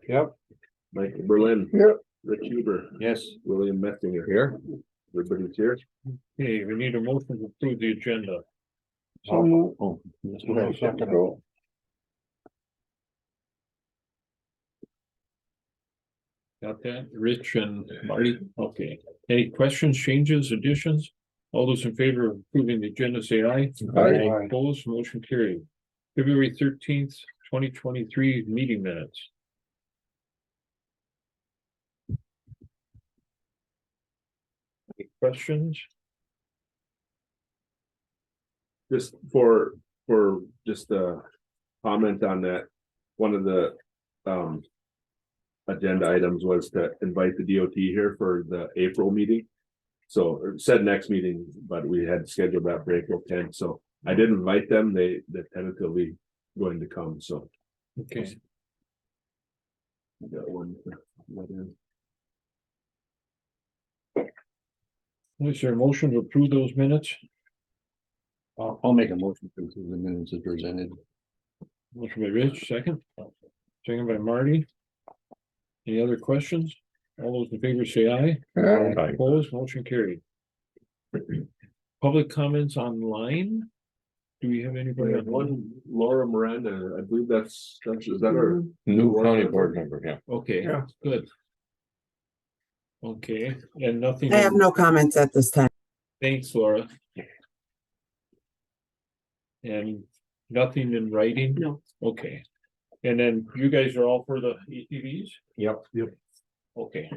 Yep. Michael Berlin. Yep. Rich Huber. Yes. William Metzinger here. Everybody's here. Okay, we need a motion to approve the agenda. Oh, second go. Got that? Rich and Marty? Okay. Any questions, changes, additions? All those in favor of approving the agenda, say aye. Aye. Opposed, motion carried. February 13th, 2023 meeting minutes. Any questions? Just for just a comment on that, one of the agenda items was to invite the DOT here for the April meeting. So it said next meeting, but we had scheduled that for April 10th. So I did invite them. They're tentatively going to come. So Okay, we got one. is there a motion to approve those minutes? I'll make a motion to approve the minutes as presented. Motion by Rich, second. Second by Marty. Any other questions? All those in favor say aye. Aye. Opposed, motion carried. Public comments online? Do we have We anybody have on one Laura Miranda. I believe is that our New county board member, yeah. Okay, Yeah. good. Okay, and nothing. I have no comments at this time. Thanks, Laura. And nothing in writing? No. Okay. And then you guys are all for the ATVs? Yep. Okay,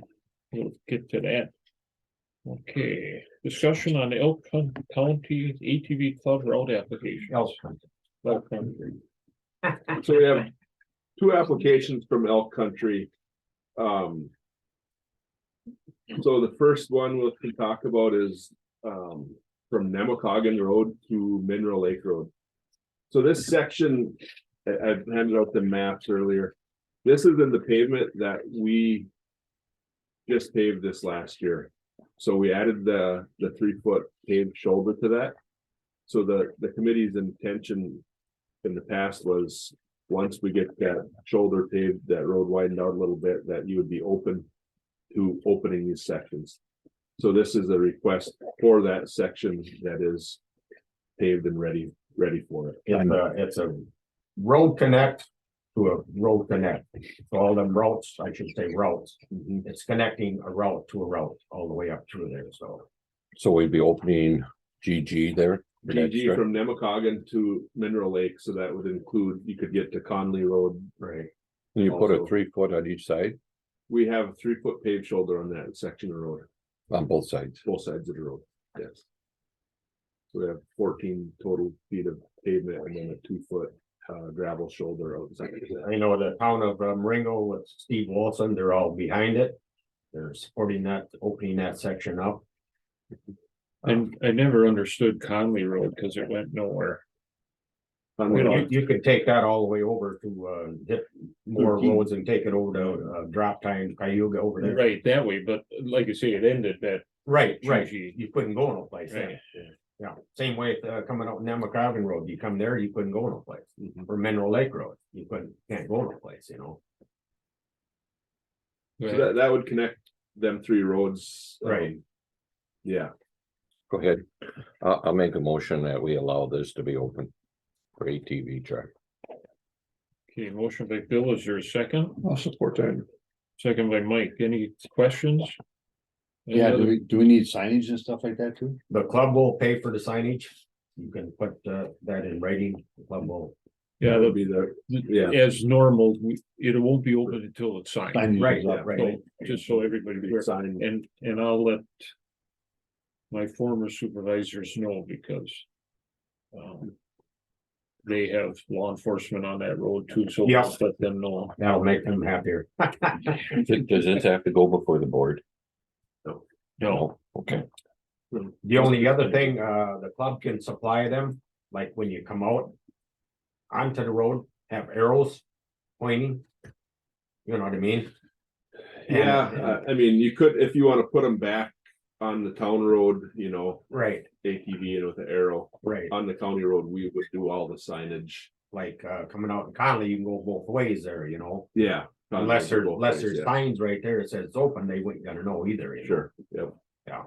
we'll get to that. Okay, discussion on Elk County ATV Club route application. Elk Country. So we have two applications from Elk Country. So the first one we'll talk about is from Nemacoggin Road to Mineral Lake Road. So this section, I've handed out the maps earlier. This is in the pavement that we just paved this last year. So we added the 3-foot paved shoulder to that. So the committee's intention in the past was, once we get that shoulder paved, that road widened out a little bit, that you would be open to opening these sections. So this is a request for that section that is paved and ready for it. It's a road connect to a road connect. So all them routes, I should say routes, it's connecting a route to a route all the way up through there, so. So we'd be opening GG there? for that GG stretch? from Nemacoggin to Mineral Lake, so that would include, you could get to Conley Road. Right. And you put a also- 3-foot on each side, We have a 3-foot paved shoulder on that section of road, on both sides. both sides of the road, yes. So we have 14 total feet of pavement and then a 2-foot gravel shoulder outside of that. I know the town of Marengo with Steve Wilson, they're all behind it. They're supporting that, opening that section up. And I never understood Conley Road because it went nowhere. Conley You, Road. you could take that all the way over to hit more 13. roads and take it over to Drop Time, Cayuga over there. Right, that way, but like you say, it ended that. Right. GG. You couldn't go no place. Right. Yeah, same way coming up Nemacoggin Road, you come there, you couldn't go no place. Mhm. Or Mineral Lake Road, you can't go no place, you know. So that would connect them 3 roads. Right. Yeah, Go ahead. I'll make a motion that we allow this to be open for ATV track. Okay, motion by Bill, is there a second? I'll support that. Second by Mike, any questions? Any Yeah, other- do we need signage and stuff like that too? The club will pay for the signage. You can put that in writing, the club will. Yeah, that would be yeah. as normal, it won't be open until it's signed. Signage Right, is up. yeah, right. So, just so everybody's aware, sign. and I'll let my former supervisors know because they have law enforcement on that road too, so Yeah. let's let them know. That'll make them happier. Does this have to go before the board? No, Okay. The only other thing, the club can supply them, like when you come out onto the road, have arrows pointing. You know what I mean? Yeah, I mean, you could, if you want to put them back on the town road, you know, Right, ATV and with an arrow. right. On the county road, we would do all the signage. Like coming out in Conley, you can go both ways there, you know. Yeah, Unless there's, both unless ways, there's yeah. signs right there that says it's open, they wouldn't gonna know either. you know? Sure, yep. Yeah.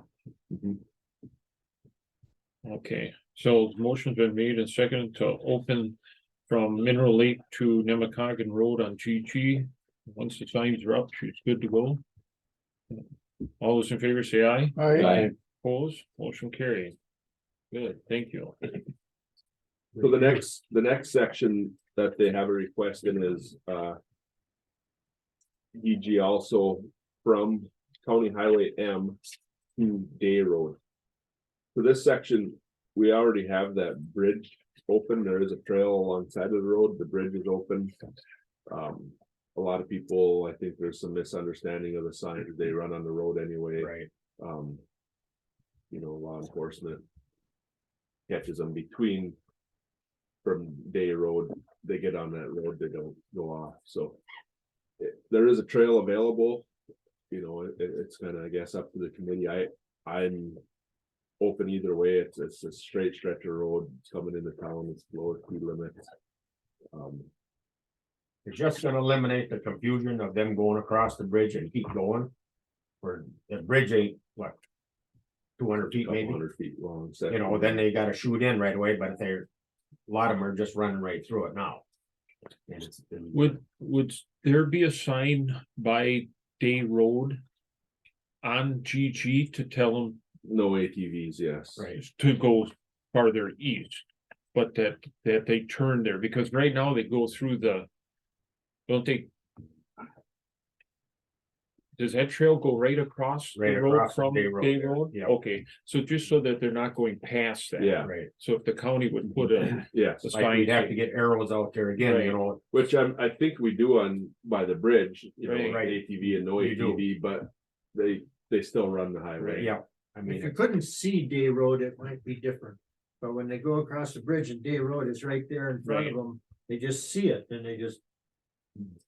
Okay, so the motion's been made and seconded to open from Mineral Lake to Nemacoggin Road on GG. Once the signs are up, she's good to go. All those in favor say aye. Aye. Opposed, motion carried. Good, thank you. So the next section that they have a request in is, DG also from County Highway M to Day Road. So this section, we already have that bridge open. There is a trail alongside of the road. The bridge is open. A lot of people, I think there's some misunderstanding of the signs. They run on the road anyway. Right. Law enforcement catches them between from Day Road. They get on that road, they don't go off. So there is a trail available. It's kind of, I guess, up to the committee. I'm open either way. It's a straight stretch of road. It's coming into town. It's below speed limit. It's just gonna eliminate the confusion of them going across the bridge and keep going. Where the bridge ain't, what? 200 feet Couple maybe, hundred feet long. then they gotta shoot in right away, but they're, a lot of them are just running right through it now. And it's been- Would there be a sign by Day Road on GG to tell them No ATVs, yes. Right. to go farther east? But that they turn there, because right now they go through don't they? Does that trail go right across Right the road across from Day Road, Day yeah. Road? Yeah. Okay, so just so that they're not going past that. Yeah. Right, So if the county would put a Yes, the like we'd have to sign, get arrows out there again, Right. you know, which I think we do on by the bridge, Right. Right. ATV and no You do. ATV, but they still run the highway. yeah, I If mean, you couldn't see Day Road, it might be different. But when they go across the bridge and Day Road is right there in front of Right. them, they just see it and they just.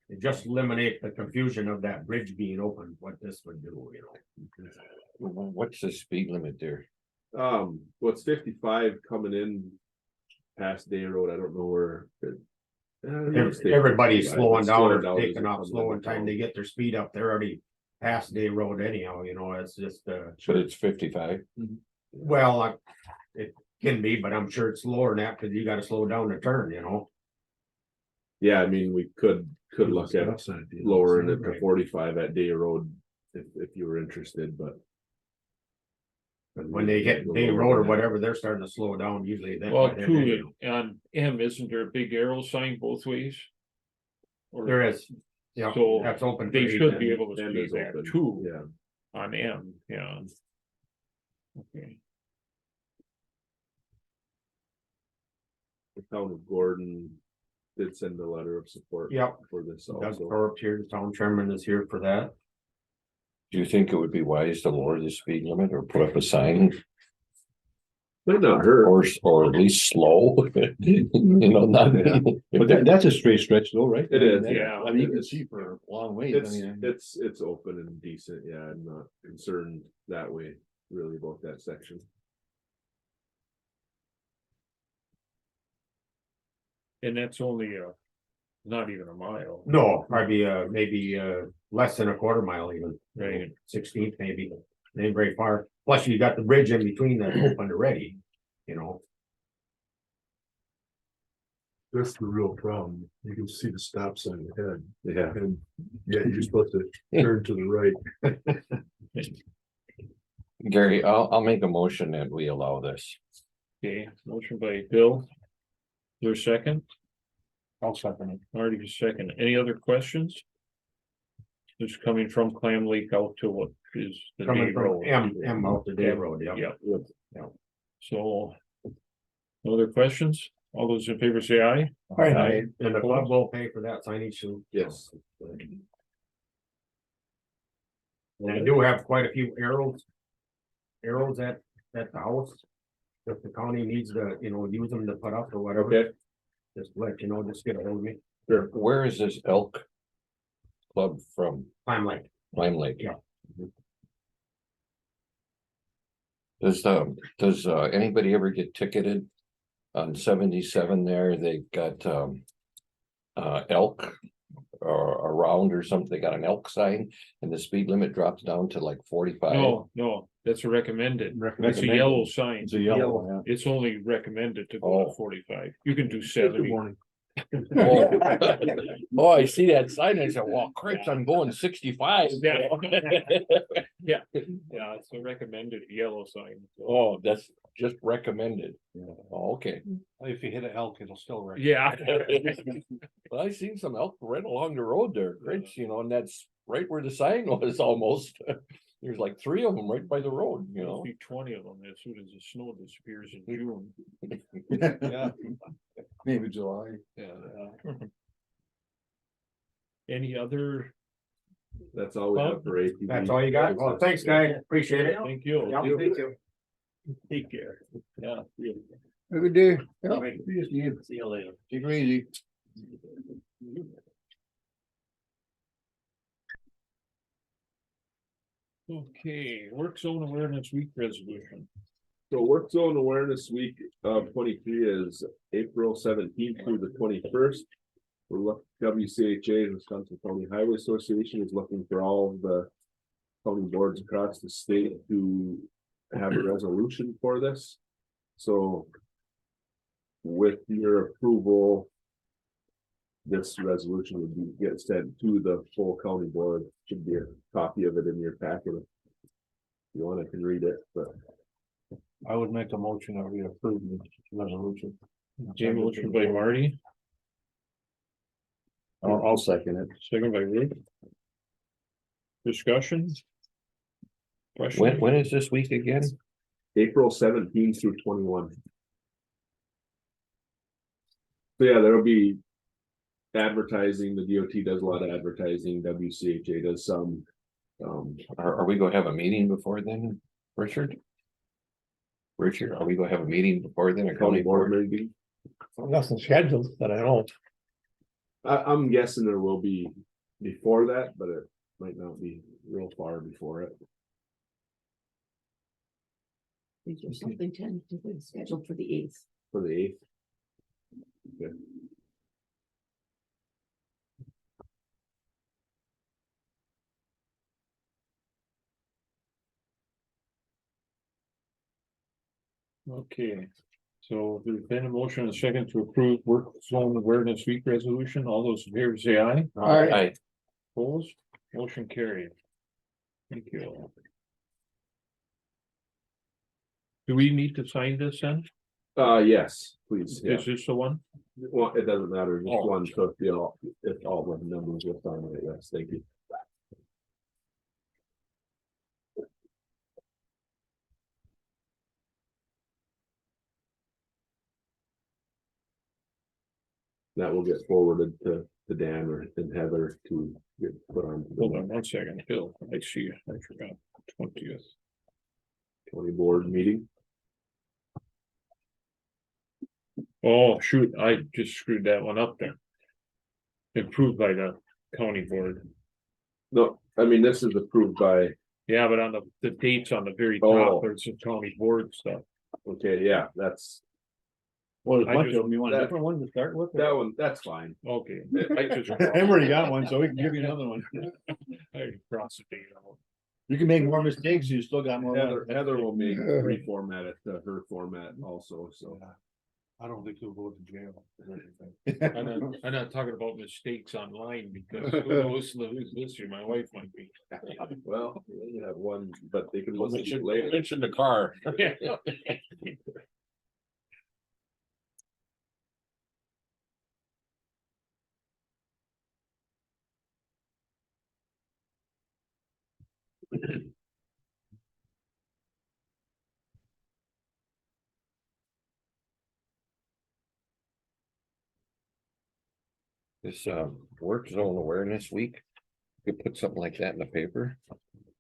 it just eliminate the confusion of that bridge being open, what this would do, you know. What's the speed limit there? It's 55 coming in past Day Road. I don't know where. Everybody's slowing down or as taking it off comes slow in into time town. to get their speed up, they're already past Day Road anyhow, you know, it's just, But it's 55. well, it can be, but I'm sure it's lower than that, cause you gotta slow down to turn, you know. Yeah, I mean, we could look at lowering it to Right. 45 at Day Road if you were interested, but. But when they hit Day Road or whatever, they're starting to slow down usually then. well, by then too, anyhow. on M, isn't there a big arrow sign both ways? Or There is, yeah, So that's open. for they eight should then. be able to End see is that open. too Yeah, on M, yeah. Okay, the town of Gordon did send a letter of support. Yep. For this Doug also. Thorpe here, the town chairman is here for that. Do you think it would be wise to lower the speed limit or put up a sign Might not hurt. or at least slow? Not. Yeah. But that's a straight stretch though, right? It is, yeah. I mean, you can It's- see for a long way. I It's, mean, it's open and decent, yeah, I'm not concerned that way, really about that section. and that's only not even a mile, No, probably maybe less than a quarter mile even. Right. 16th maybe, ain't very far. Plus you got the bridge in between that open already, you know. That's the real problem. You can see the stop sign ahead Yeah, and yet you're supposed to turn to the right. Gary, I'll make a motion that we allow this. okay, motion by Bill. Your second, I'll second it. Marty second, any other questions? It's coming from Clam Lake out to what is the Day Coming from Road. M out the Day Road, yeah. Yep. So, no other questions? All those in favor say aye. And the club will pay for that signage too. yes, And I do have quite a few arrows. Arrows at the house. If the county needs to, you know, use them to put up or whatever, okay, just let you know, just get a hold of me. Where is this elk club from? I'm like, Lime Lake? Yeah. Does anybody ever get ticketed? On 77 there, they've got elk around or something, they got an elk sign and the speed limit drops down to like 45. No, that's a recommended. It's a Recommended. yellow sign. It's a yellow one, It's only recommended to go to Oh. 45. You can do Good 70. morning. Oh, Oh, I see that sign, I said, well, Chris, I'm going 65. Yeah. Yeah, it's a recommended yellow sign. Oh, that's just recommended. Yeah. Oh, okay. If you hit an elk, it'll still ring. Yeah. Well, I seen some elk right along the road there, Chris, you know, and that's right where the sign was almost. There's like 3 of them right by the road, you know. Be 20 of them as soon as the snow disappears in June. Yeah. maybe July. Yeah. Any other? That's all we have for ATV. That's all you got? Well, thanks, guy. Appreciate it. Thank you. Yep. Thank you. Take care. Yeah. Have a good day. Right. See you later. Take it easy. Okay, work zone awareness week resolution. So Work Zone Awareness Week of 23 is April 17th through the 21st. WCHA, Wisconsin County Highway Association, is looking for all of the county boards across the state to have a resolution for this. So with your approval, this resolution would be get sent to the full county board. Should be a copy of it in your packet. If you want, I can read it, but I would make a motion that we approve the resolution. Okay, motion by Marty, I'll second it. second by Ruth. Discussion? When, when is this week again? April 17th through 21. So yeah, there'll be advertising. The DOT does a lot of advertising. WCHA does some. Are we gonna have a meeting before then, Richard? Richard, are we gonna have a meeting before then, a County board board? maybe. Nothing scheduled that I know. I'm guessing there will be before that, but it might not be real far before it. Is there something tentatively scheduled for the 8th? For the 8th. Okay. Okay, so there's been a motion and a second to approve work zone awareness week resolution. All those in favor say aye. Aye. Opposed, motion carried. Thank you. Do we need to sign this then? Yes, please. Yeah. Is this the one? Well, it doesn't matter. Just Oh. one, so if all the numbers are on it, yes, thank you. That will get forwarded to Dan or and Heather to get put on to Hold the on 1 second, Bill. I see, I forgot. 20th. county board meeting. Oh, shoot, I just screwed that one up there. Approved by the county board. No, I mean, this is approved by, Yeah, but on the dates on the very Oh. top, there's some county board stuff. okay, yeah, that's, Well, there's a I bunch just- of them. You want a that- different one to start with? that one, that's fine. Okay. I just. I've already got one, so we can give you another one. I crossed the date out. You can make more mistakes, you still got more. Heather will make reformat it to her format also, so. I don't think he'll go to jail. I'm not talking about mistakes online because who knows who's listening, my wife might be. Well, you have one, but they can listen to it later. Mention the car. This work zone awareness week, you put something like that in the paper?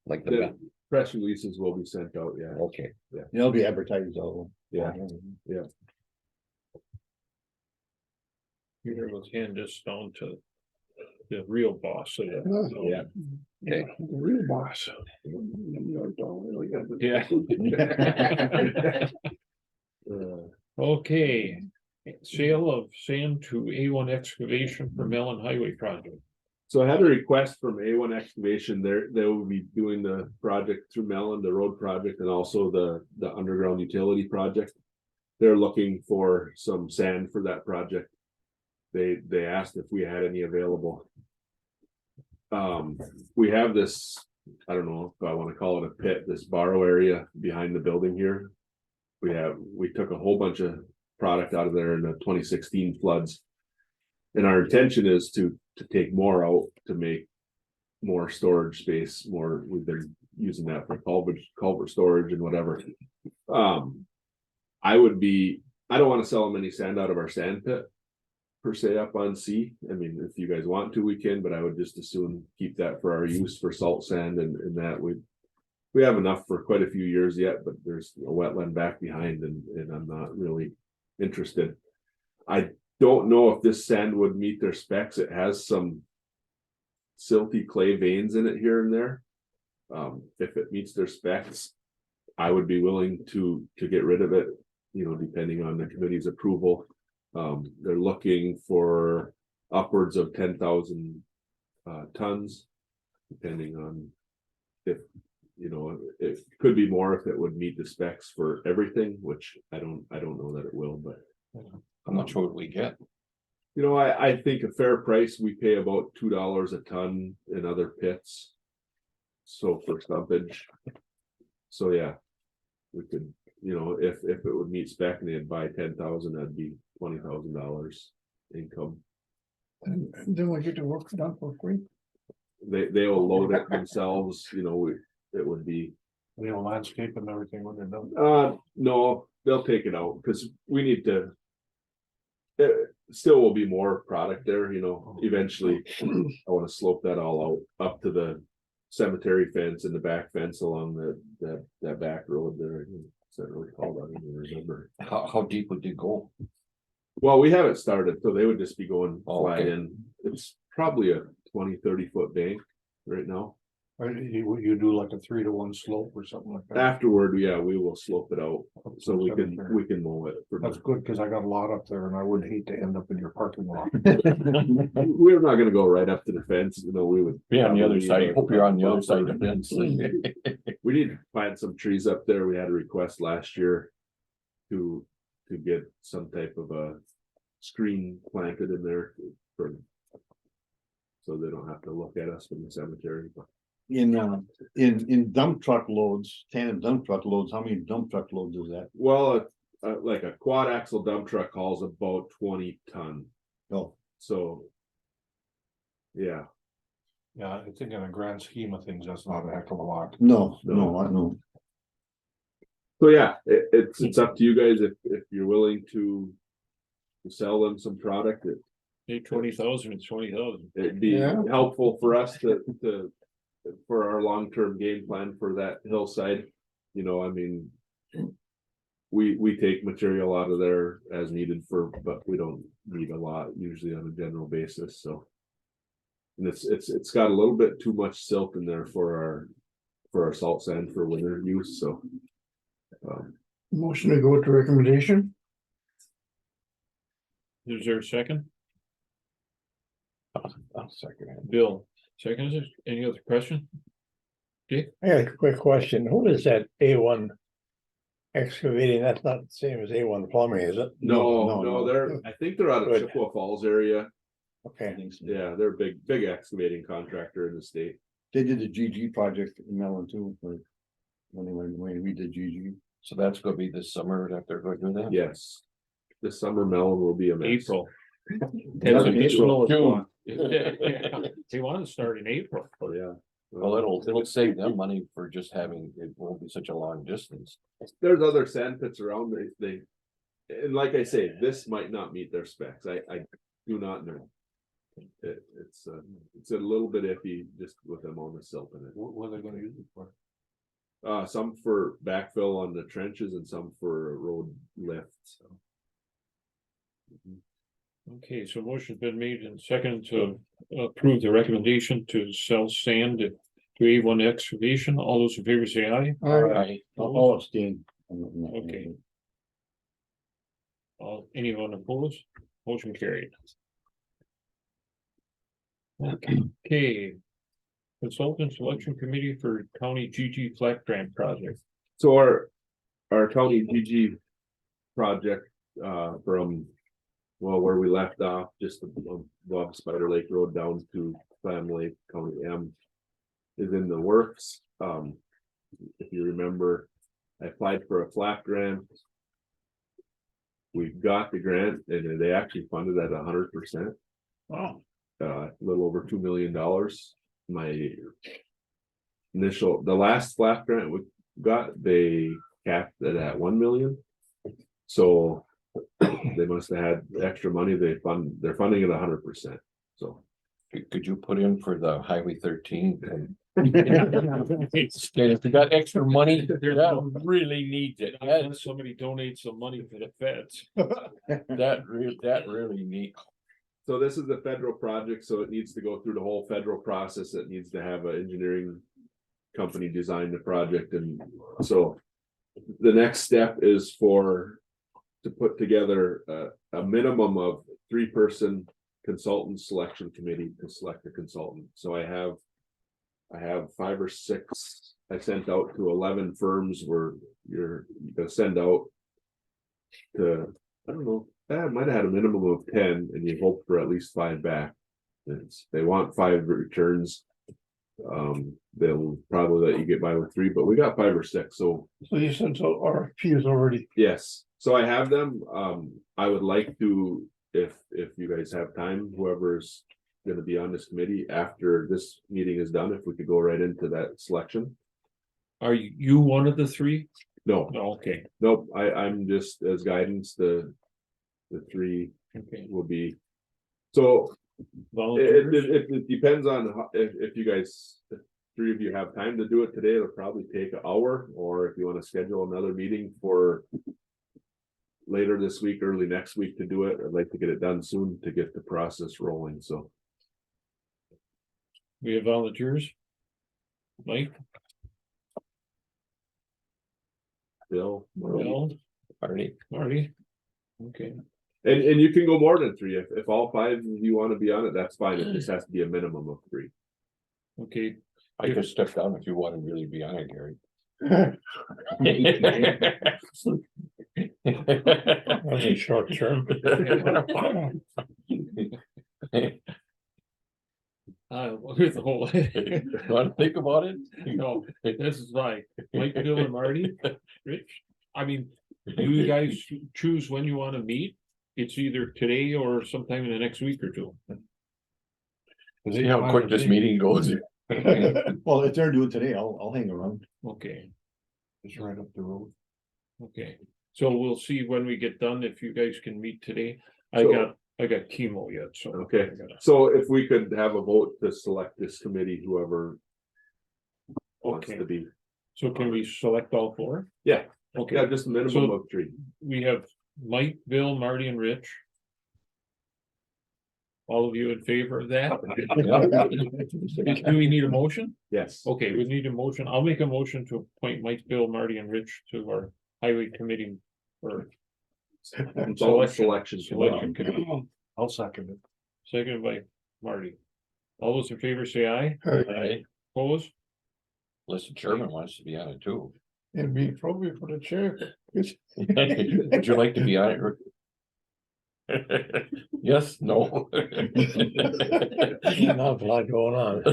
Like the, The press releases will be sent out, yeah, okay, It'll be advertised all. yeah. Here, let's hand this down to the real boss of the. Yeah. okay. Real boss. Yeah. Okay, sale of sand to A1 excavation for Mellon Highway project. So I had a request from A1 Excavation. They will be doing the project through Mellon, the road project, and also the underground utility project. They're looking for some sand for that project. They asked if we had any available. We have this, I don't know if I want to call it a pit, this borrow area behind the building here. We took a whole bunch of product out of there in the 2016 floods. And our intention is to take more out to make more storage space, we've been using that for culvert storage and whatever. I don't want to sell them any sand out of our sand pit per se up on C. I mean, if you guys want to, we can, but I would just as soon keep that for our use for salt sand and that we have enough for quite a few years yet, but there's a wetland back behind and I'm not really interested. I don't know if this sand would meet their specs. It has some silty clay veins in it here and there. If it meets their specs, I would be willing to get rid of it, depending on the committee's approval. They're looking for upwards of 10,000 tons, depending on if, it could be more if it would meet the specs for everything, which I don't know that it will, but. How much would we get? I think a fair price, we pay about $2 a ton in other pits. So for stumpage. So yeah, we could, if it would meet spec and they'd buy 10,000, that'd be $20,000 income. And then we get to work done for free. They'll load it themselves, it would be. Landscape and everything when they're done. No, they'll take it out because we need to. It still will be more product there, eventually. I want to slope that all out up to the cemetery fence and the back fence along that back road there. Is that really called? I don't even remember. How deep would you go? Well, we haven't started, so they would just be going flat Okay. in. It's probably a 20-30 foot bank right now. You do like a 3-to-1 slope or something like that. Afterward, yeah, we will slope it out so we can mow it. That's good, cause I got a lot up there and I would hate to end up in your parking lot. We're not gonna go right up to the fence, we would. Be on the other probably side. need a Hope you're on the other bumper. side of the fence. We need to plant some trees up there. We had a request last year to get some type of a screen planted in there so they don't have to look at us from the cemetery. In dump truck loads, tandem dump truck loads, how many dump truck loads is that? Well, like a quad axle dump truck hauls about 20 ton. Oh, So. Yeah, Yeah, I think in a grand scheme of things, that's not a heck of a lot. no, I know. so yeah, it's up to you guys if you're willing to sell them some product. Hey, 20,000, it's 20,000. It'd be Yeah. helpful for us for our long-term game plan for that hillside. We take material out of there as needed but we don't need a lot usually on a general basis, so. And it's got a little bit too much silt in there for our salt sand for winter use, so. Motion to go to recommendation. Is there a second? I'll second it. Bill, seconds it? Any other question? I got a quick question. Who is that A1 excavating? That's not the same as A1 plumbing, is it? No, I think they're out of Good. Chippewa Falls area. Okay. Yeah, they're a big excavating contractor in the state. They did the GG project in Mellon too, when we did GG. So that's gonna be this summer that they're going to do that? Yes. This summer Mellon will be a mess. April. Yeah, April. June. They want to start in April. Oh, yeah. Well, it'll save them money for just having, it won't be such a long distance. There's other sand pits around, and like I say, this might not meet their specs, I do not know. It's a little bit iffy just with them on the silt in it. What are they gonna use it for? Some for backfill on the trenches and some for road lift, so. Okay, so motion's been made and second to approve the recommendation to sell sand to A1 excavation. All those in favor say aye. All abstain. Okay. Anyone opposed? Motion carried. Okay. Consultant Selection Committee for County GG Flat Grant Project. So our county GG project, from, well, where we left off, just above Spider Lake Road down to Clam Lake, County M, is in the works. If you remember, I applied for a flat grant. We got the grant and they actually funded at 100%, Wow. a little over $2 million. My the last flat grant we got, they capped it at 1 million. So they must have had extra money. They're funding it 100%. So Could you put in for the Highway 13 and if you got extra money, that really needs it. Unless somebody donates some money to the feds. That really neat. So this is a federal project, so it needs to go through the whole federal process. It needs to have an engineering company design the project, and so the next step is to put together a minimum of 3-person consultant selection committee to select a consultant. So I have 5 or 6. I sent out to 11 firms where you're gonna send out to, I don't know, I might have had a minimum of 10 and you hope for at least 5 back. They want 5 returns. They'll probably let you get by with 3, but we got 5 or 6. So you sent out RFPs already? yes, so I have them. I would like to, if you guys have time, whoever's gonna be on this committee after this meeting is done, if we could go right into that selection. Are you one of the 3? No, Okay, nope, I'm just as guidance, the 3 okay. will be. So Volunteers? it depends on if you guys, if 3 of you have time to do it today, it'll probably take an hour, or if you want to schedule another meeting for later this week, early next week to do it. I'd like to get it done soon to get the process rolling, so. We have volunteers? Mike, Bill, Bill, Marty. Marty? Okay, and you can go more than 3, if all 5 of you want to be on it, that's fine. It just has to be a minimum of 3. okay. I could step down if you want to really be on it, Gary. Only short term. Here's the whole. Want to think about it? No, this is like Mike, Bill and Marty, Rich. I mean, you guys choose when you want to meet. It's either today or sometime in the next week or 2. See how quick this meeting goes. Well, if they're doing today, I'll hang around. Okay, It's right up the road. okay. So we'll see when we get done, if you guys can meet today. So- I got chemo yet, so. Okay. I gotta- So if we could have a vote to select this committee, whoever wants Okay. to be, So can we select all 4? yeah, Okay. yeah, just a minimum So- of 3. We have Mike, Bill, Marty and Rich. All of you in favor of that? Do we need a motion? Yes. Okay, we need a motion. I'll make a motion to appoint Mike, Bill, Marty and Rich to our highway committee or Selection. selection committee. I'll second it. Seconded by Marty. All those in favor say aye. Right. Opposed? Unless the chairman wants to be on it too. It'd be appropriate for the chair. Would you like to be on it? Rick? Yes, no. Not a lot going on.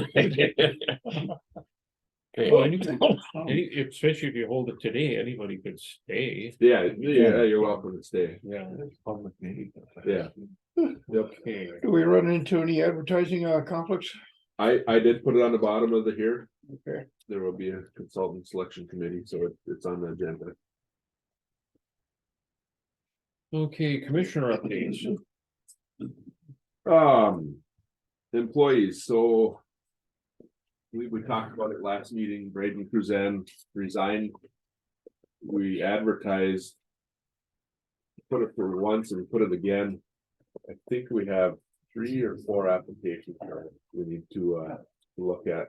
Well, especially if you hold it today, anybody could stay. Yeah, you're welcome to stay. Yeah. Public meeting. Yeah. Yep. Okay. Do we run into any advertising conflicts? I did put it on the bottom of the here. Okay. There will be a consultant selection committee, so it's on the agenda. Okay, commissioner updates. Employees, so. We talked about it last meeting. Braden Cruzan resigned. We advertised. Put it for once and put it again. I think we have 3 or 4 applications here we need to look at.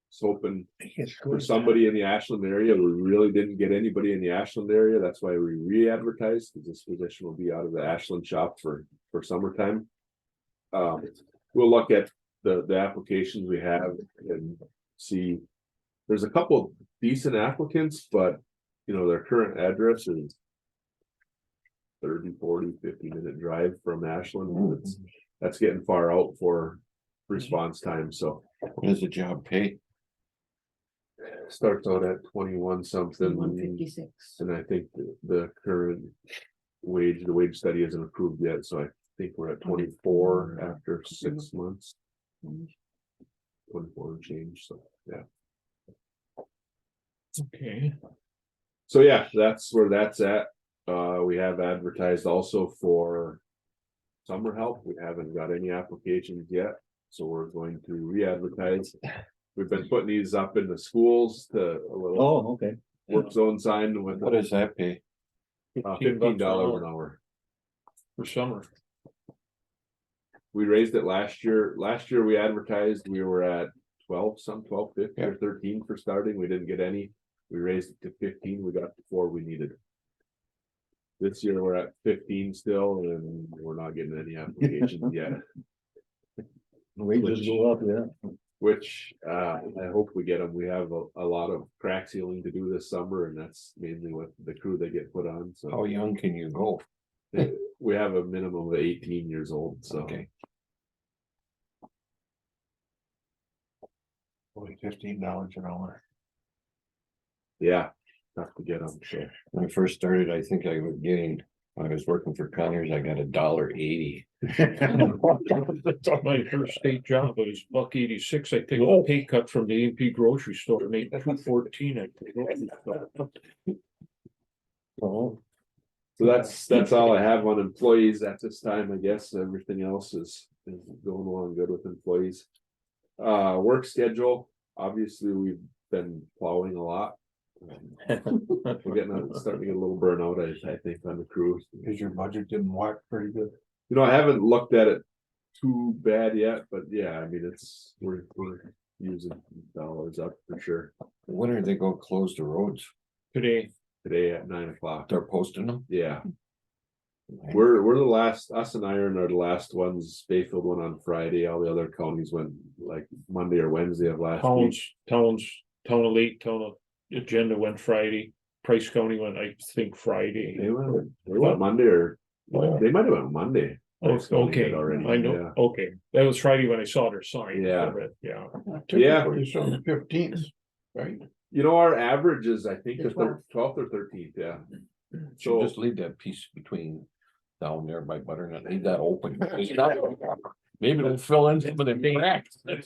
It's hoping for somebody in the Ashland area. We really didn't get anybody in the Ashland area. That's why we re-advertised, because this position will be out of the Ashland shop for for summertime. We'll look at the applications we have and see. There's a couple decent applicants, but you know, their current address is 30, 40, 50-minute drive from Ashland. That's getting far out for response time, so. What does the job pay? Starts out at 21 something. 156. And I think the current wage, the wage study isn't approved yet, so I think we're at 24 after 6 months. 24 and change, so, yeah. Okay, So, yeah, that's where that's at. We have advertised also for summer help. We haven't got any applications yet, so we're going to re-advertise. We've been putting these up in the schools to a little Oh, okay. work zone sign with What does that pay? $15 an hour. for summer. We raised it last year. Last year we advertised, we were at 12.50 or 13 for starting. We didn't get any. We raised it to 15. We got the 4 we needed. This year we're at 15 still, and we're not getting any applications yet. Wages go up, yeah. Which I hope we get them. We have a lot of crack sealing to do this summer, and that's mainly what the crew they get put on. How So young can you go? we have a minimum of 18 years old. So Okay. Only $15 an hour. yeah, tough to get them. So When I first started, I think I was getting, when I was working for Conyers, I got $1.80. My first state job, it was $1.86. I took a pay cut from the A&P grocery store, and made $2.14 at the grocery store. Oh, So that's all I have on employees at this time, I guess. Everything else is going along good with employees. Work schedule, obviously, we've been plowing a lot. We're starting to get a little burnout, I think, on the crew. Because your budget didn't work pretty good. You know, I haven't looked at it too bad yet, but yeah, I mean, we're using dollars up for sure. when are they gonna close the roads? Today, Today at 9 o'clock. They're posting them? Yeah, we're the last, us and Iron are the last ones. Bayfield went on Friday, all the other counties went like Monday or Wednesday of last week. Town of Lake, Town of Agenda went Friday. Price County went, I think, Friday. They went Monday or, they might have went Monday. Oh, Price County okay, did already, I know, okay, that was Friday when I saw their sign. Yeah. Yeah, Yeah. Typically, on the 15th, right? You know, our average is, I think, The the 12th or 13th, yeah. Should just leave that piece between down there by Butternut, leave that open. It's not- Maybe it'll fill in some of the cracks. So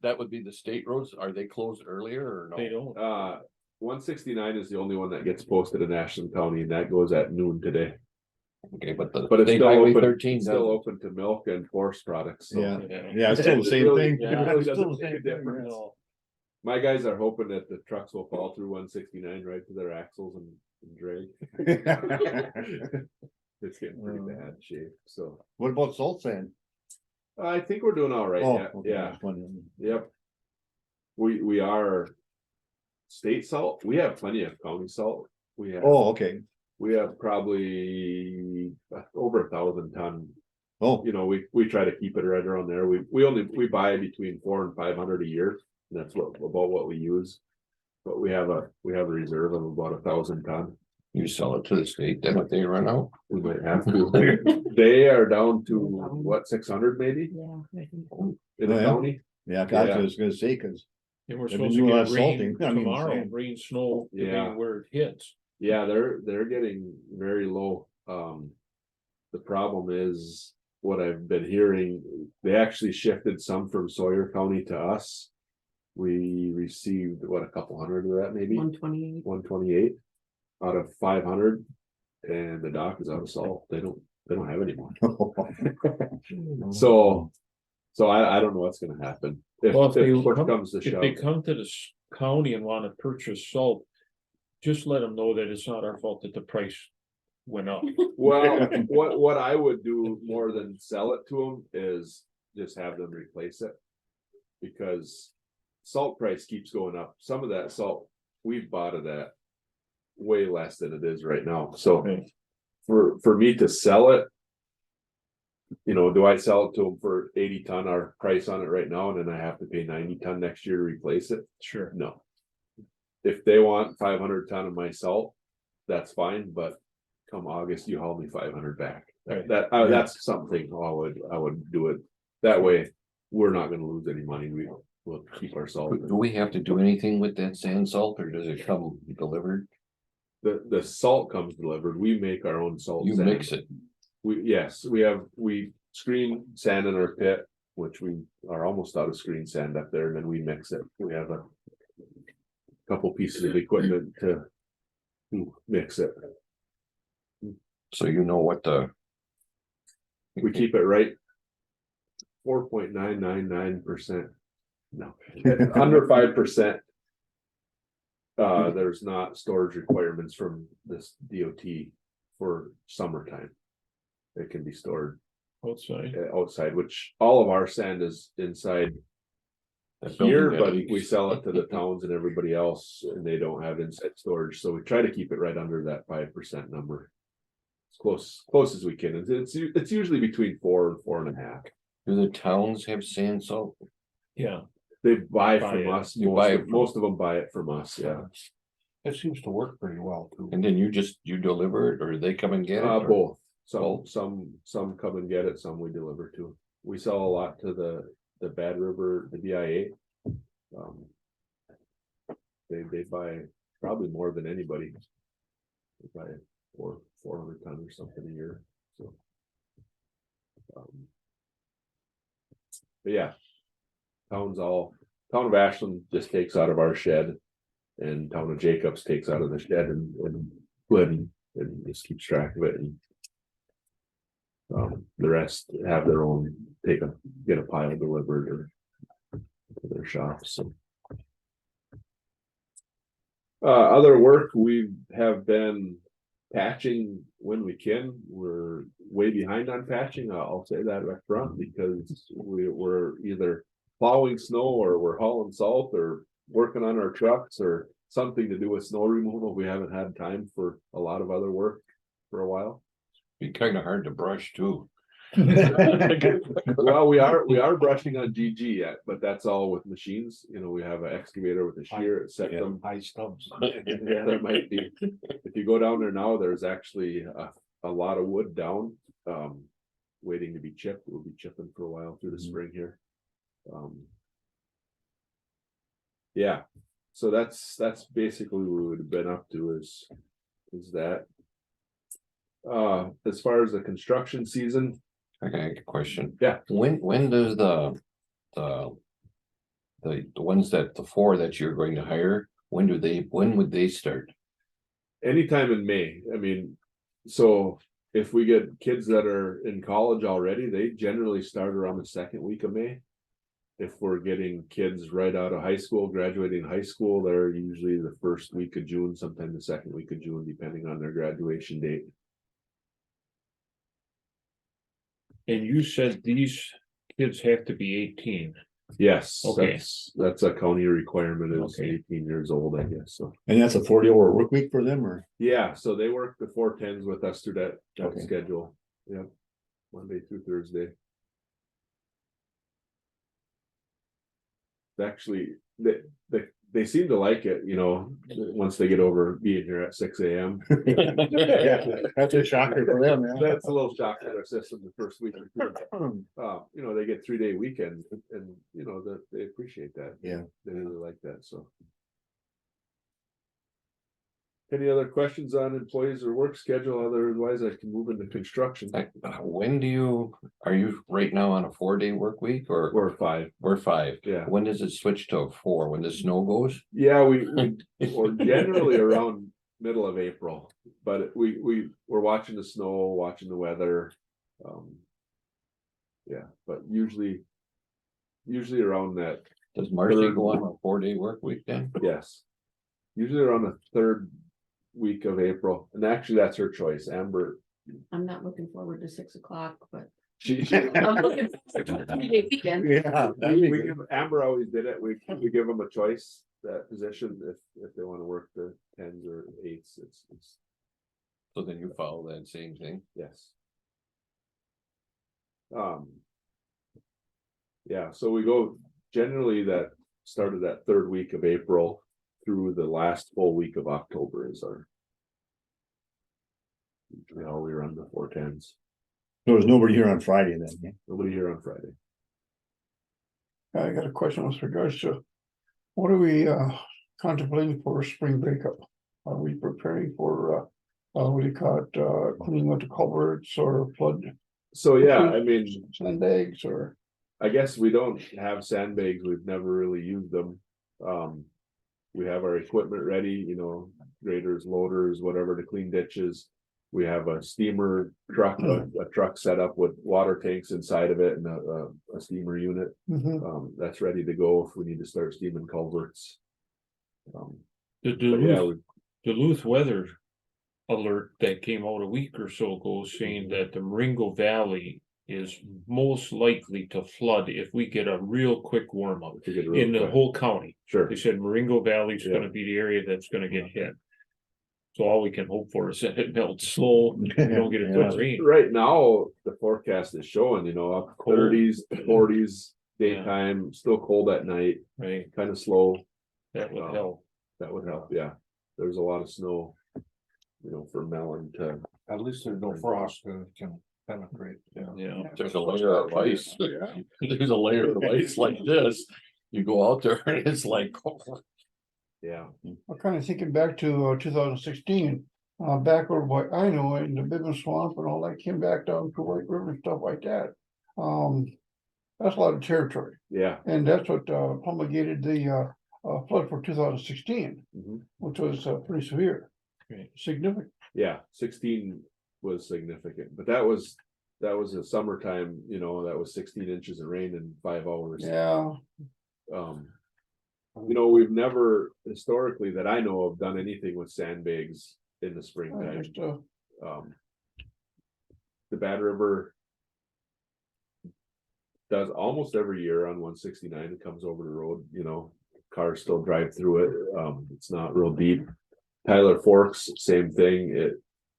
that would be the state roads. Are they closed earlier or They no? don't. 169 is the only one that gets posted in Ashland County, and that goes at noon today. Okay, but But it's State still Highway open, 13 it's still doesn't. open to milk and forest products. So. Yeah. Yeah. Yeah, it's still the same Really- thing. yeah, it really It's still doesn't the make a same thing, difference. yeah. My guys are hoping that the trucks will fall through 169 right to their axles and drag. It's getting pretty bad shape, so What about salt sand? I think we're doing all right. Oh, Yeah, okay, yeah, that's one. yep. We are state salt. We have plenty of county salt. Oh, okay. We have probably over 1,000 ton. Oh, You know, we try to keep it right around there. We buy between 400 and 500 a year. And that's about what we use. But we have a reserve of about 1,000 ton. You sell it to the state, then if they run out. We might have to. They are down to what, 600 maybe Yeah. I think. in the Oh, yeah. county? yeah, that's what I Yeah. was gonna say, cause And we're They've been supposed to doing a lot get of rain salting. I mean, tomorrow, same. rain, snow, Yeah. depending where it hits. Yeah, they're getting very low. The problem is what I've been hearing, they actually shifted some from Sawyer County to us. We received what, a couple hundred of that maybe, 128. 128 out of 500. And the dock is out of salt. They don't have any more. So I don't know what's gonna happen. If Well, if they push come- comes to If they shove. come to this county and wanna purchase salt, just let them know that it's not our fault that the price went up. Well, what I would do more than sell it to them is just have them replace it. Because salt price keeps going up. Some of that salt, we've bought it at way less than it is right now, so. Okay. for me to sell it. You know, do I sell it to them for 80 ton, our price on it right now, and then I have to pay 90 ton next year to replace it? Sure. No. If they want 500 ton of my salt, that's fine, but come August, you haul me 500 back. Right. That's something I would do it that way. We're not gonna lose any money. We'll keep our salt. Do we have to do anything with that sand salt or does it come delivered? The salt comes delivered. We make our own salt. You sand. mix it. We screen sand in our pit, which we are almost out of screen sand up there, and then we mix it. We have a couple pieces of equipment to mix it. So you know what the, We keep it right. 4.999%. No, under 5%. There's not storage requirements from this DOT for summertime. It can be stored Outside. outside, which all of our sand is inside that here, building but that we leaks? sell it to the towns and everybody else, and they don't have inside storage, so we try to keep it right under that 5% number. As close as we can. It's usually between 4 and 4.5. Do the towns have sand salt? Yeah, They buy Buy from it. us. You buy it from- Most of them buy it from us, yeah. It seems to work pretty well too. And then you deliver it or they come and get it? or- Both. Some Both. some come and get it, some we deliver to. We sell a lot to the Bad River, the BIA. They buy probably more than anybody. They buy 400 ton or something a year, so. But yeah. Town of Ashland just takes out of our shed. And town of Jacobs takes out of the shed and Glidden and just keeps track of it, and the rest have their own, get a pile delivered or to their shops, so. Other work, we have been patching when we can. We're way behind on patching. I'll say that up front because we're either plowing snow or we're hauling salt or working on our trucks or something to do with snow removal. We haven't had time for a lot of other work for a while. Be kind of hard to brush too. Well, we are brushing on GG yet, but that's all with machines. You know, we have an excavator with a shear, set them. High stumps. Yeah, that might be. If you go down there now, there's actually a lot of wood down, waiting to be chipped. We'll be chipping for a while through the spring here. Yeah, so that's basically what we would have been up to is that. As far as the construction season, I got a question. Yeah. When does the ones the 4 that you're going to hire, when would they start? anytime in May, I mean, so if we get kids that are in college already, they generally start around the second week of May. If we're getting kids right out of high school, graduating high school, they're usually the first week of June, sometime the second week of June, depending on their graduation date. and you said these kids have to be 18. Yes, Okay. that's a county requirement, is Okay. 18 years old, I guess, so. And that's a 40-hour work week for them, or? Yeah, so they work the 410s with us through that Okay. schedule, yeah, Monday through Thursday. Actually, they seem to like it, you know, once they get over being here at 6 AM. Yeah, that's a shocker for them, yeah. That's a little shock to their system the first week or two. You know, they get 3-day weekends and, you know, they appreciate that. Yeah. They really like that, so. Any other questions on employees or work schedule? Otherwise, I can move into construction. When are you right now on a 4-day work week or Or 5, or 5? yeah. When does it switch to a 4? When the snow goes? Yeah, or generally around middle of April, but we're watching the snow, watching the weather. Yeah, but usually around that, Does Marcy Third. go on a 4-day work week then? yes. Usually around the third week of April, and actually that's her choice. Amber, I'm not looking forward to 6 o'clock, but she I'm looking forward to a 3-day weekend. Yeah. Amber always did it. We give them a choice, that position, if they want to work the 10s or 8s. It's So then you follow that same thing. Yes. Yeah, so we go generally that started that third week of April through the last full week of October is our. Usually how we run the 410s. There was nobody here on Friday then, yeah? Nobody here on Friday. I got a question with regards to, what are we contemplating for spring breakup? Are we preparing for, what do you call it, cleaning out the culverts or flood So yeah, I mean, sandbags or? I guess we don't have sandbags. We've never really used them. We have our equipment ready, you know, graders, loaders, whatever to clean ditches. We have a steamer truck, a truck set up with water tanks inside of it and a steamer unit. Mhm. That's ready to go if we need to start steaming culverts. The But yeah, Duluth weather alert that came out a week or so ago saying that the Marengo Valley is most likely to flood if we get a real quick warm up to get it real in the quick. whole county. Sure, They said Marengo Valley is Yeah. gonna be the area that's gonna get hit. So all we can hope for is that it melts slow, we don't get a ton of rain. right now, the forecast is showing, you know, up Cold. 30s, 40s, daytime, still cold at night, Right, kind of slow. that would help. That would help, yeah. There's a lot of snow. You know, for melon to, At least there's no frost that can penetrate. Yeah, There's a layer of ice. There's a layer of ice like this. You go out there and it's like, yeah, I'm kind of thinking back to 2016, back over by, I know, in the Bibbin Swamp and all that came back down to White River and stuff like that. That's a lot of territory, yeah. and that's what promulgated the flood for 2016, Mhm. which was pretty severe. Right. Significant. Yeah, 16 was significant, but that was a summertime, you know, that was 16 inches of rain in 5 hours. Yeah, You know, we've never historically that I know of done anything with sandbags in the I springtime. just, The Bad River does almost every year on 169. It comes over the road, you know, cars still drive through it. It's not real deep. Tyler Forks, same thing.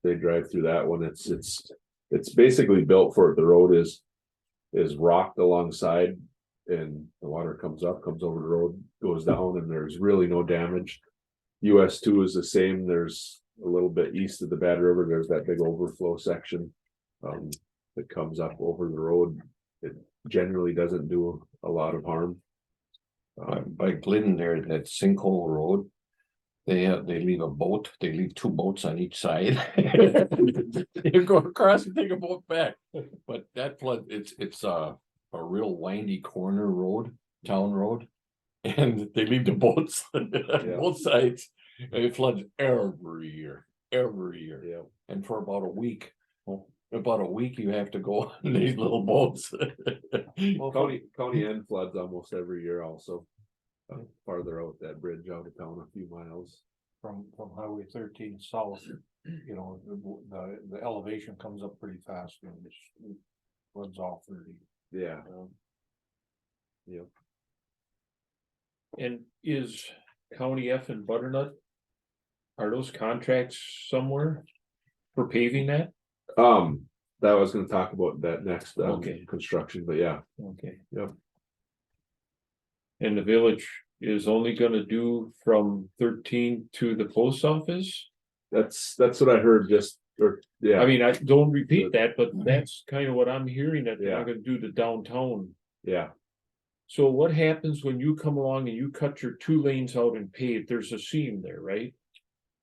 They drive through that one. It's basically built for it. The road is rocked alongside and the water comes up, comes over the road, goes down, and there's really no damage. US 2 is the same. There's a little bit east of the Bad River. There's that big overflow section that comes up over the road. It generally doesn't do a lot of harm. by Glidden there, that sinkhole road. They leave a boat, they leave 2 boats on each side. You go across and take a boat back, but that flood, it's a real windy corner road, town road. And they leave the boats on both sides, and it floods every year. Yeah. And for about a week, you have to go on these little boats. County End floods almost every year also. Farther out that bridge out of town a few miles. From Highway 13 south, you know, the elevation comes up pretty fast and it runs off 30. Yeah. and is County F and Butternut? Are those contracts somewhere for paving that? That I was gonna talk about that next, Okay. construction, but yeah, Okay. Yep. And the village is only gonna do from 13 to the post office? that's what I heard just, or, yeah. I mean, I don't repeat that, but that's kind of what I'm hearing, that they're Yeah. not gonna do the downtown. Yeah, So what happens when you come along and you cut your 2 lanes out and pave? There's a seam there, right?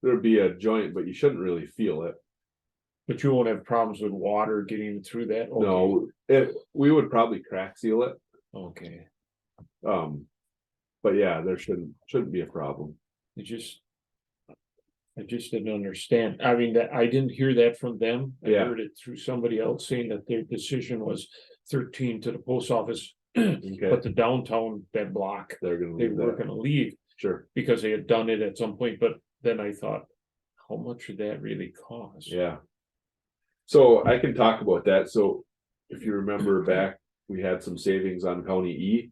there'd be a joint, but you shouldn't really feel it. But you won't have problems with water getting through that? Okay. No, we would probably crack seal it. Okay, But yeah, there shouldn't be a problem. I just didn't understand. I mean, that I didn't hear that from them. I Yeah. heard it through somebody else saying that their decision was 13 to the post office. Okay, But the downtown, that block, they're gonna they leave were that, gonna leave sure, because they had done it at some point, but then I thought, how much would that really cost? yeah. So I can talk about that. So if you remember back, we had some savings on County E.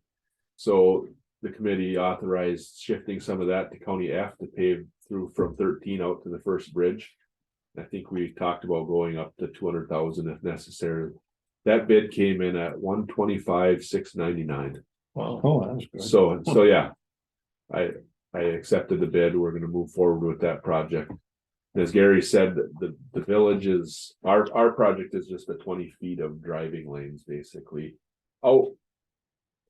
So the committee authorized shifting some of that to County F to pave through from 13 out to the first bridge. I think we talked about going up to 200,000 if necessary. That bid came in at 125,699. Wow. Oh, that's good. So yeah. I accepted the bid. We're gonna move forward with that project. As Gary said, the village is, our project is just the 20 feet of driving lanes, basically. Oh.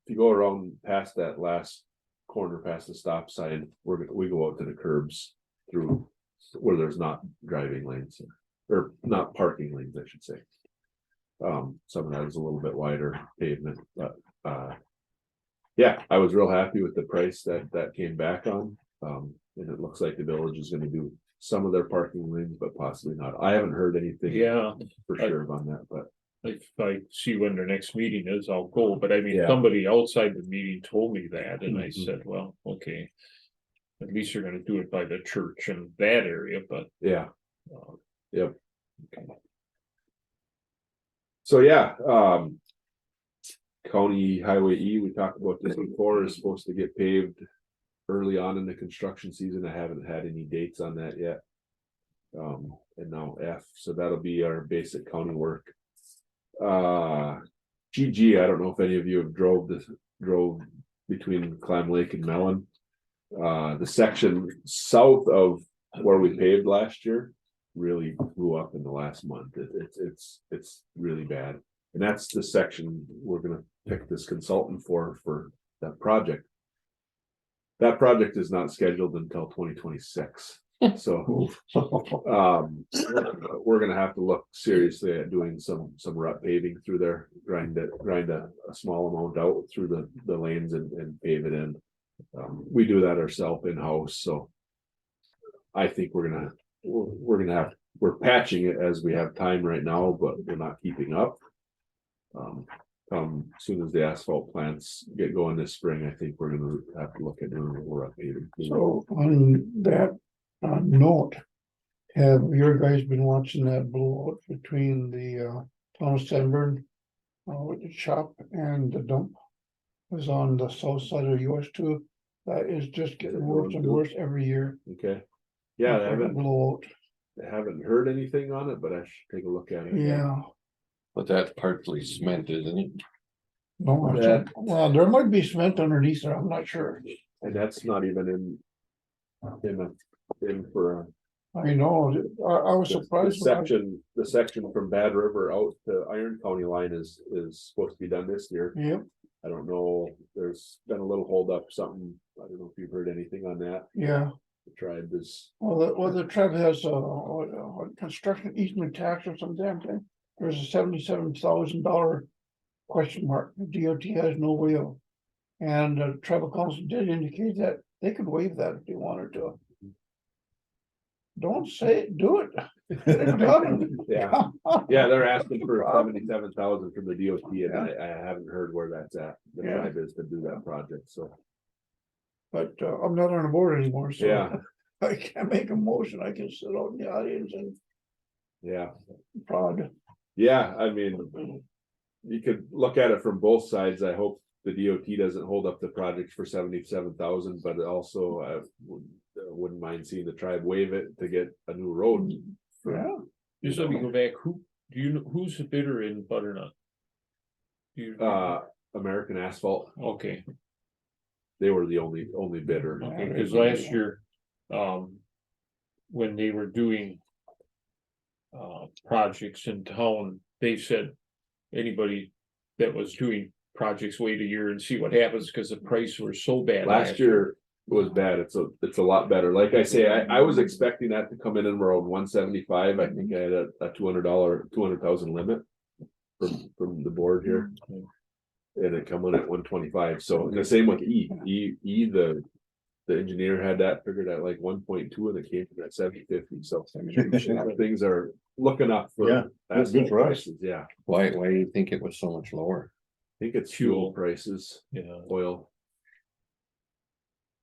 If you go around past that last corner, past the stop sign, we go out to the curbs through where there's not driving lanes, or not parking lanes, I should say. Some of that is a little bit wider pavement, but, yeah, I was real happy with the price that came back on. And it looks like the village is gonna do some of their parking lanes, but possibly not. I haven't heard anything Yeah, for sure on that, but if I see when their next meeting is, I'll go, but I mean, Yeah. somebody outside the meeting told me that, and I Mhm. said, well, okay. At least they're gonna do it by the church in that area, but, yeah. uh, Yep. So yeah, County Highway E, we talked about this before, is supposed to get paved early on in the construction season. I haven't had any dates on that yet. And now F, so that'll be our basic county work. GG, I don't know if any of you have drove between Clam Lake and Mellon. The section south of where we paved last year really blew up in the last month. It's really bad. And that's the section we're gonna pick this consultant for that project. That project is not scheduled until 2026. So, we're gonna have to look seriously at doing some rut paving through there, grind a small amount out through the lanes and pave it in. We do that ourselves in-house, so I think we're patching it as we have time right now, but we're not keeping up. As soon as the asphalt plants get going this spring, I think we're gonna have to look at doing more rut paving. So on that note, have your guys been watching that blowout between the town of Sandburn? With the shop and the dump was on the south side of US two. That is just getting worse and worse every year. Okay, yeah, I Blowout, haven't heard anything on it, but I should take a look at it. yeah. But that's partly cement, isn't it? No, That- well, there might be cement underneath there, I'm not sure. And that's not even in for I know, I was surprised. the section from Bad River out to Iron County line is supposed to be done this year. Yep, I don't know, there's been a little hold up, something, I don't know if you've heard anything on that. yeah, The tribe is, well, the tribe has a construction easement tax or some damn thing. There's a $77,000 question mark, the DOT has no way of. And the tribal council did indicate that they could waive that if they wanted to. Don't say it, do it. yeah, they're asking for 77,000 from the DOT, and I haven't heard where that's at. The Yeah. tribe is to do that project, so. But I'm not on the board anymore, so. Yeah. I can't make a motion, I can sit out in the audience and Yeah, prod. yeah, I mean, you could look at it from both sides. I hope the DOT doesn't hold up the project for 77,000, but also I wouldn't mind seeing the tribe waive it to get a new road. Yeah, just let me go back, who's the bidder in Butternut? Do you, American Asphalt, okay, they were the only bidder. okay, cause last year, when they were doing. Projects in town, they said anybody that was doing projects wait a year and see what happens, cause the price were so bad. Last year was bad. It's a lot better. Like I say, I was expecting that to come in around 175. I think I had a $200,000 limit from the board here. And it come in at 125. So the same with the engineer had that figured at like 1.2 and it came in at 750. So things are looking up for Yeah, good for us. prices. Yeah, Why do you think it was so much lower? I think it's fuel prices, Yeah, oil.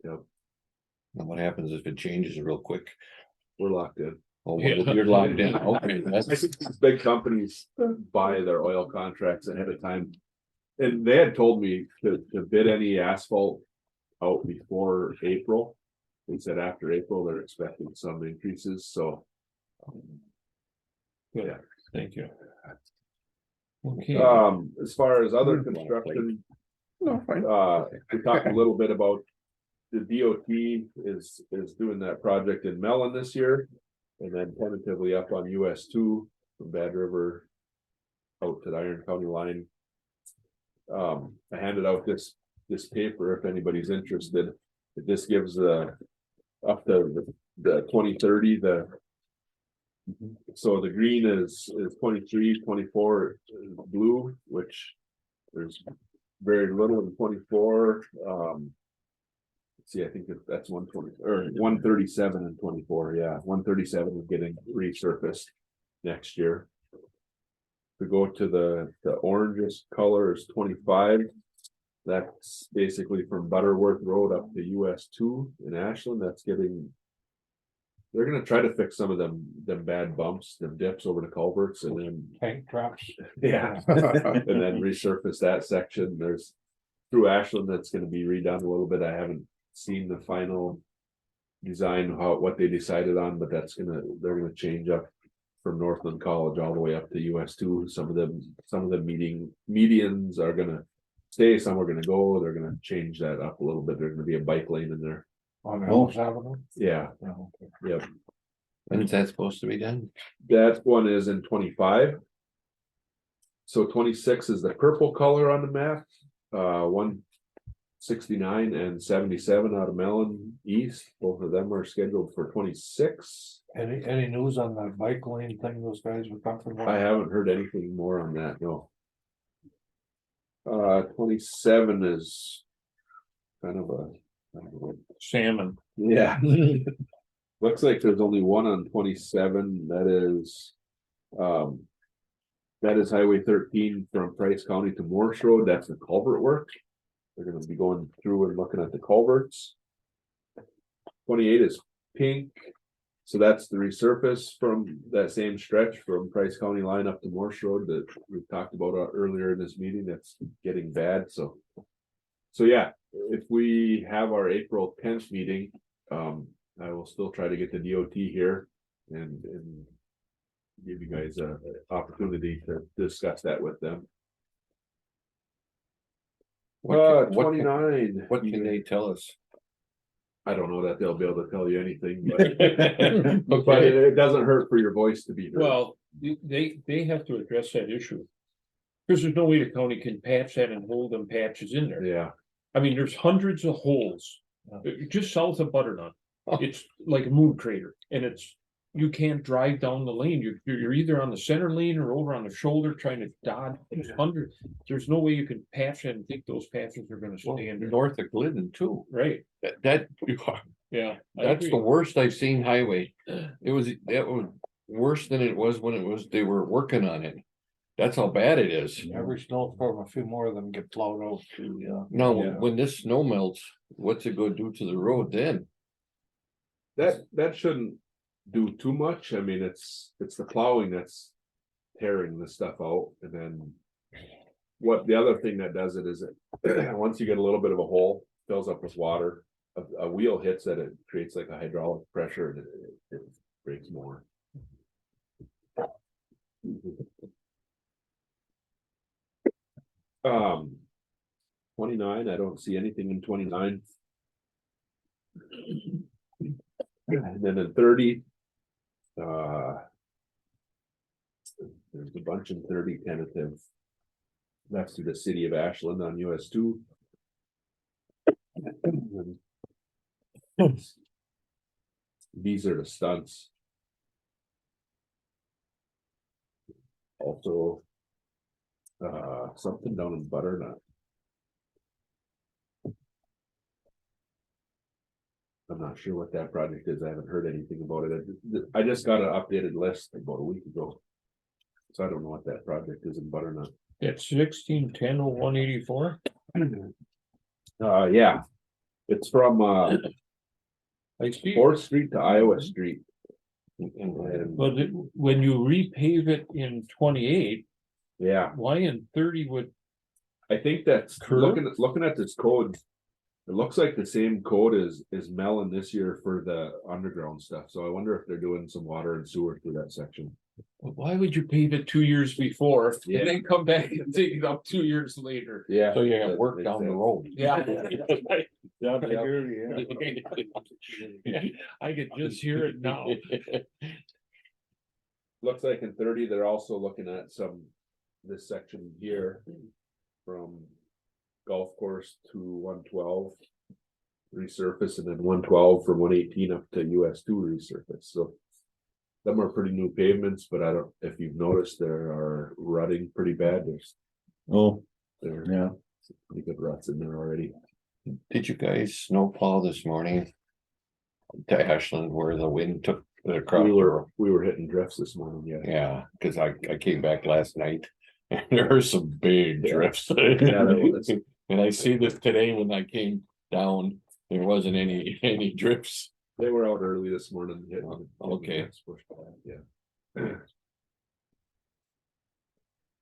And what happens if it changes real quick? We're locked in. Oh, Yeah. you're locked in, okay, I that's, think these big companies buy their oil contracts ahead of time. And they had told me to bid any asphalt out before April. They said after April, they're expecting some increases, so. Good, Yeah. thank you. Okay, As far as other construction, No, fine. we talked a little bit about. The DOT is doing that project in Mellon this year. And then tentatively up on US two from Bad River. Out to the Iron County line. I handed out this paper if anybody's interested. This gives up to the 2030, so the green is 23, 24 is blue, which there's very little in 24. See, I think that's 120 or 137 and 24. Yeah, 137 is getting resurfaced next year. To go to the orangest color is 25. That's basically from Butterworth Road up to US 2 in Ashland. That's getting. They're gonna try to fix some of them bad bumps, them dips over the culverts, and then Tank traps. yeah, and then resurface that section. There's through Ashland that's gonna be redone a little bit. I haven't seen the final design what they decided on, but they're gonna change up from Northland College all the way up to US 2. Some of the medians are gonna stay, some are gonna go. They're gonna change that up a little bit. There's gonna be a bike lane in there. On Ellis Avenue. Yeah, No, okay. yep. When is that supposed to be done? That one is in 25. So 26 is the purple color on the map. 169 and 77 out of Mellon East. Both of them are scheduled for 26. Any news on the bike lane thing those guys were talking about? I haven't heard anything more on that, no. 27 is kind of a salmon. yeah. Looks like there's only one on 27. That is Highway 13 from Price County to Morse Road. That's the culvert work. They're gonna be going through and looking at the culverts. 28 is pink. So that's the resurface from that same stretch from Price County line up to Morse Road that we talked about earlier in this meeting. That's getting bad, so yeah, if we have our April 10th meeting, I will still try to get the DOT here and give you guys a opportunity to discuss that with them. 29. What can they tell us? I don't know that they'll be able to tell you anything, but it doesn't hurt for your voice to be heard. Well, they have to address that issue. Because there's no way the county can patch that and hold them patches in there. Yeah, I mean, there's hundreds of holes, just south of Butternut. It's like a moon crater, and you can't drive down the lane. You're either on the center lane or over on the shoulder trying to dodge. There's no way you can patch it and think those patches are gonna stay in there. North of Glidden too. Right, That yeah. I that's the agree. worst I've seen highway. That was worse than it was when they were working on it. That's how bad it is. Every snowstorm, a few more of them get plowed out to, Now, Yeah. when this snow melts, what's it gonna do to the road then? that shouldn't do too much. I mean, it's the plowing that's tearing the stuff out, and then what the other thing that does it is once you get a little bit of a hole, fills up with water, a wheel hits it, it creates like a hydraulic pressure and it breaks more. 29, I don't see anything in 29. And then in 30. There's a bunch in 30 tentative. That's to the city of Ashland on US 2. These are the stunts. Also. Something down in Butternut. I'm not sure what that project is. I haven't heard anything about it. I just got an updated list about a week ago. So I don't know what that project is in Butternut. It's 1610-0184. Yeah. It's from I see. 4th Street to Iowa Street. And, But when you repave it in 28, yeah, why in 30 would, I think that's Curve? looking at this code. It looks like the same code is Mellon this year for the underground stuff. So I wonder if they're doing some water and sewer through that section. Why would you pave it 2 years before Yeah. and then come back and dig it up 2 years later? Yeah. So you that got work makes down the sense. road. Yeah. Yeah. I could just hear it now. Looks like in 30, they're also looking at this section here. From golf course to 112. Resurface, and then 112 from 118 up to US 2 resurface, so. Them are pretty new pavements, but I don't, if you've noticed, there are rutting pretty bad, Oh, there yeah. pretty good ruts in there already. Did you guys snowplow this morning? To Ashland where the wind took the crop? We were hitting drifts this morning, yeah. Yeah, cause I came back last night and there were some big Yeah. drifts. Yeah, there was. And I see this today when I came down, there wasn't any drifts. They were out early this morning. hitting Okay. drifts pushed back, yeah.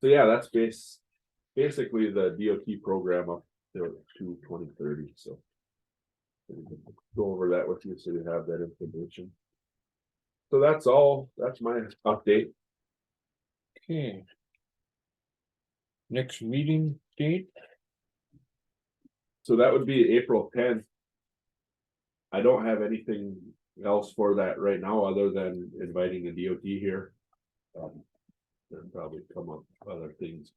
So yeah, that's basically the DOT program up to 2030, so. Go over that with you so you have that information. So that's all, that's my update. Okay. Next meeting date? So that would be April 10th. I don't have anything else for that right now, other than inviting the DOT here. There'll probably come up other things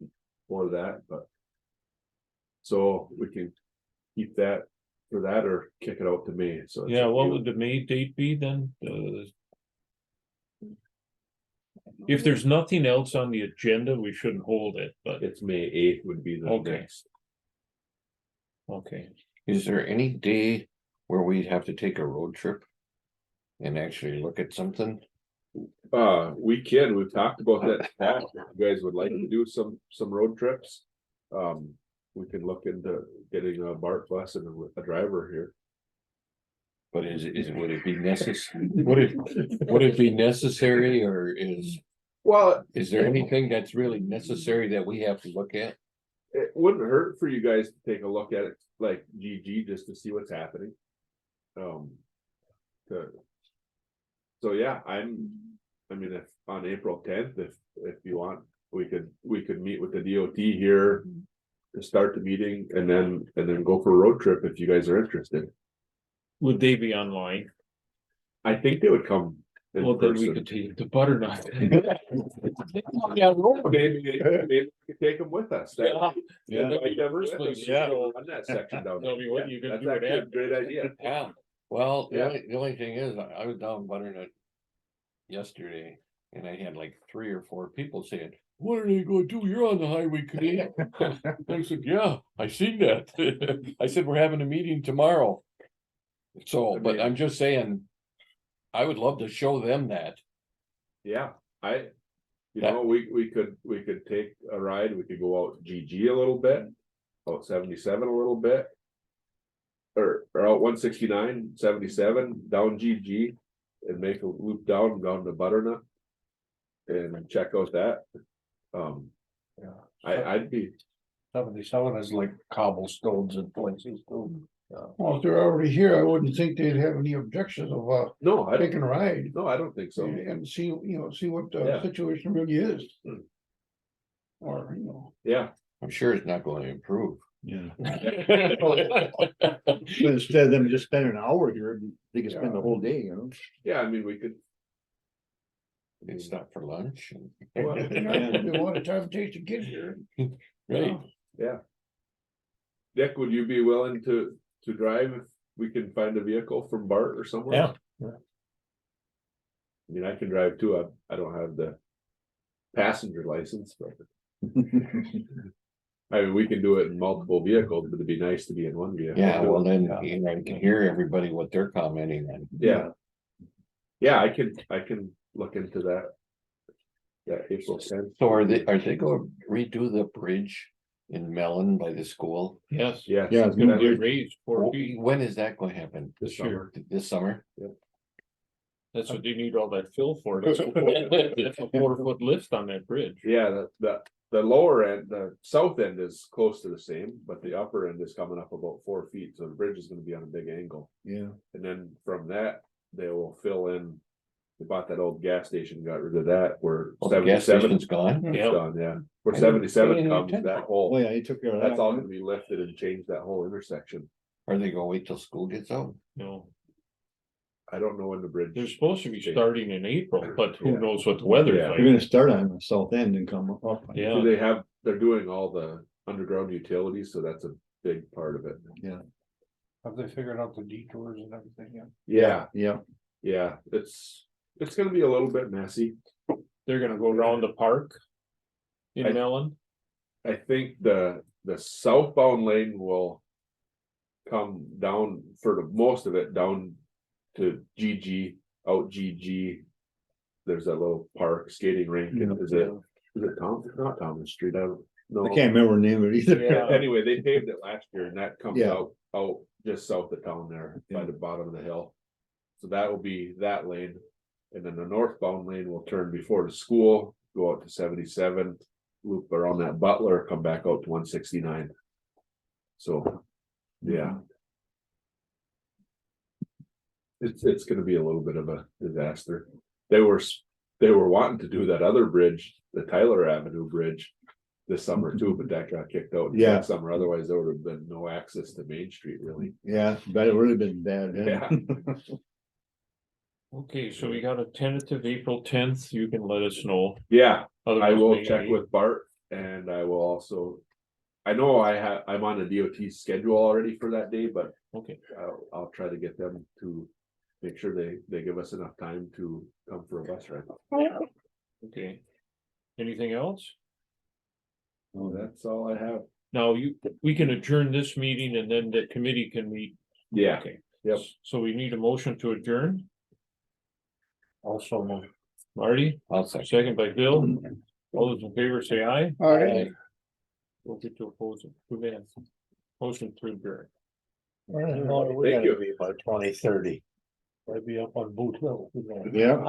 for that, but. So we can keep that for that or kick it out to May, so. it's Yeah, up to what you. would the May date be then? If there's nothing else on the agenda, we shouldn't hold it, but, It's May 8th would be the Okay. next. okay. Is there any day where we'd have to take a road trip? And actually look at something? We've talked about that. If you guys would like to do some road trips. We can look into getting a BART bus and a driver here. But would it be necessary? Would it be necessary or Well, is there anything that's really necessary that we have to look at? it wouldn't hurt for you guys to take a look at it, like GG, just to see what's happening. So yeah, I mean, if on April 10th, if you want, we could meet with the DOT here. To start the meeting and then go for a road trip if you guys are interested. Would they be online? I think they would come. in Well, then we person. could take the butternut. Maybe we could take them with us. That- Yeah. Invite them with First us. place, Run that section down. Tell me what you Yeah, can that's do with actually a that. great idea. Yeah, well, Yeah. the only thing is, I was down Butternut. Yesterday, and I had like 3 or 4 people saying, what are they gonna do? You're on the highway committee. I said, yeah, I seen that. I said, we're having a meeting tomorrow. So, but I'm just saying. I would love to show them that. Yeah, you That- know, we could take a ride, we could go out GG a little bit, out 77 a little bit. Or out 169, 77, down GG, and make a loop down to Butternut. And check out that. Yeah. I'd be, 77 is like cobblestones and places too. Well, if they're already here, I wouldn't think they'd have any objections of no, I taking a ride. don't think so. And see, see what the Yeah. situation really is. Hmm. Or, Yeah, I'm sure it's not gonna improve. Yeah. But instead of them just spending an hour here, they could spend the whole day, you know? yeah, I mean, we could. They stop for lunch and. Well, they want a time it takes to get here. Right, Yeah. Dick, would you be willing to drive if we can find a vehicle from Bart or somewhere? Yeah. I mean, I can drive too, I don't have the passenger license, but. I mean, we can do it in multiple vehicles, but it'd be nice to be in one vehicle. yeah, well then, Yeah. you know, you can hear everybody what they're commenting on. Yeah. Yeah, I can look into that. Yeah, April 10th. So are they gonna redo the bridge in Mellon by the school? Yes. Yeah. Yeah, It's gonna get raised 4 feet. When is that gonna happen? This summer. This summer? That's what they need all that fill for. That's a 4-foot lift on that bridge. Yeah, the lower end, the south end is close to the same, but the upper end is coming up about 4 feet, so the bridge is gonna be on a big angle. Yeah. And then from that, they will fill in They bought that old gas station, got rid of that, where Oh, the gas 77 station's gone. Yeah. gone, yeah. Where I didn't pay 77 any comes, attention. that Oh, whole, yeah, he took care of that. that's all gonna be lifted and changed that whole intersection. Are they gonna wait till school gets out? No, I don't know when the bridge. they're supposed to be starting in April, but who Yeah. knows what the weather's Yeah. They're like. gonna start on the south end and come up. Yeah. They're doing all the underground utilities, so that's a big part of it. Have they figured out the detours and everything yet? Yeah, Yeah, yeah, it's gonna be a little bit messy. They're gonna go around the park. In I- Mellon, I think the southbound lane will. Come down for the most of it down to GG, out GG. There's that little park skating rink, and is it Tom, not Thomas Street, I don't know. I can't remember the name of it either. Yeah. Anyway, they paved it last year and that comes Yeah. out just south of town there by Yeah. the bottom of the hill. So that will be that lane. And then the northbound lane will turn before the school, go out to 77, loop around that Butler, come back out to 169. So, yeah. It's gonna be a little bit of a disaster. They were wanting to do that other bridge, the Tyler Avenue Bridge. This summer too, but that got kicked out Yeah. next summer, otherwise there would have been no access to Main Street really. Yeah, but it would have been bad. Yeah. okay, so we got a tentative April 10th, you can let us know. Yeah, I Otherwise, will maybe- check with Bart and I will also. I know I'm on the DOT schedule already for that day, but Okay, I'll try to get them to. Make sure they give us enough time to come for a bus ride. okay. Anything else? Oh, that's all I have. Now we can adjourn this meeting and then the committee can meet. Yeah, Okay. Yep. So we need a motion to adjourn. Also, moved. Marty, I'll second. second by Bill. All those in favor say aye. All right. We'll get to oppose it. Good man. Motion to adjourn. We Thank gotta you. be about 2030. I'd be up on Boot Hill. Yeah.